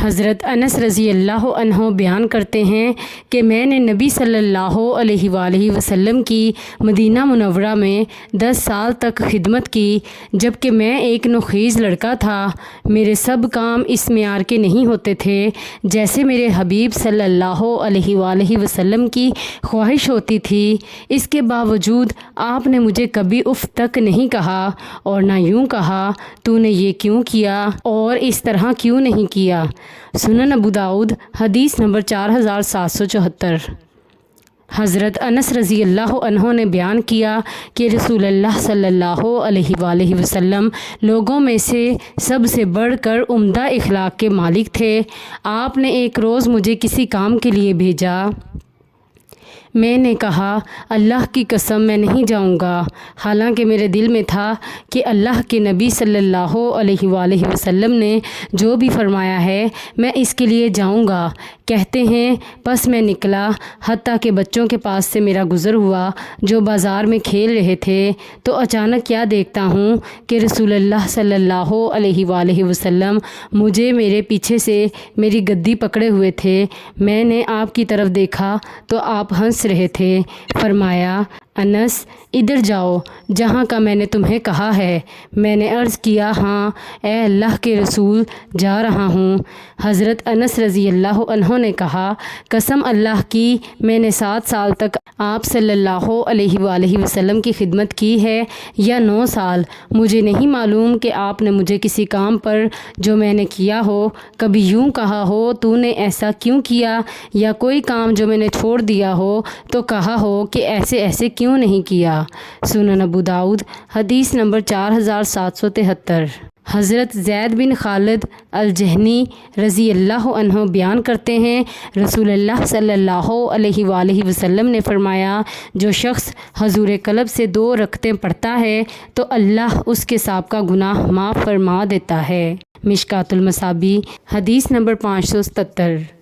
حضرت انس رضی اللہ عنہ بیان کرتے ہیں کہ میں نے نبی صلی اللہ علیہ وآلہ وسلم کی مدینہ منورہ میں 10 سال تک خدمت کی، جبکہ میں ایک نوخیز لڑکا تھا۔ میرے سب کام اس معیار کے نہیں ہوتے تھے جیسے میرے حبیب صلی اللہ علیہ وآلہ وسلم کی خواہش ہوتی تھی۔ اس کے باوجود آپ نے مجھے کبھی اف تک نہیں کہا اور نہ یوں کہا تو نے یہ کیوں کیا اور اس طرح کیوں نہیں کیا۔ سنن ابو داؤد حدیث نمبر 4774۔ حضرت انس رضی اللہ عنہ نے بیان کیا کہ رسول اللہ صلی اللہ علیہ وآلہ وسلم لوگوں میں سے سب سے بڑھ کر عمدہ اخلاق کے مالک تھے۔ آپ نے ایک روز مجھے کسی کام کے لیے بھیجا۔ میں نے کہا اللہ کی قسم میں نہیں جاؤں گا، حالانکہ میرے دل میں تھا کہ اللہ کے نبی صلی اللہ علیہ وآلہ وسلم نے جو بھی فرمایا ہے میں اس کے لیے جاؤں گا۔ کہتے ہیں پس میں نکلا حتیٰ کہ بچوں کے پاس سے میرا گزر ہوا جو بازار میں کھیل رہے تھے، تو اچانک کیا دیکھتا ہوں کہ رسول اللہ صلی اللہ علیہ وآلہ وسلم مجھے میرے پیچھے سے میری گدی پکڑے ہوئے تھے۔ میں نے آپ کی طرف دیکھا تو آپ ہنس رہے تھے۔ فرمایا انس ادھر جاؤ جہاں کا میں نے تمہیں کہا ہے۔ میں نے عرض کیا ہاں اے اللہ کے رسول جا رہا ہوں۔ حضرت انس رضی اللہ عنہ نے کہا قسم اللہ کی میں نے 7 سال تک آپ صلی اللہ علیہ وآلہ وسلم کی خدمت کی ہے یا 9 سال، مجھے نہیں معلوم کہ آپ نے مجھے کسی کام پر جو میں نے کیا ہو کبھی یوں کہا ہو تو نے ایسا کیوں کیا، یا کوئی کام جو میں نے چھوڑ دیا ہو تو کہا ہو کہ ایسے ایسے کیوں نہیں کیا۔ سنن ابو داؤد حدیث نمبر 4773۔ حضرت زید بن خالد الجہنی رضی اللہ عنہ بیان کرتے ہیں رسول اللہ صلی اللہ علیہ وآلہ وسلم نے فرمایا جو شخص حضور قلب سے 2 رکعتیں پڑھتا ہے تو اللہ اس کے سابقہ گناہ معاف فرما دیتا ہے۔ مشکوٰۃ المصابیح حدیث نمبر 577۔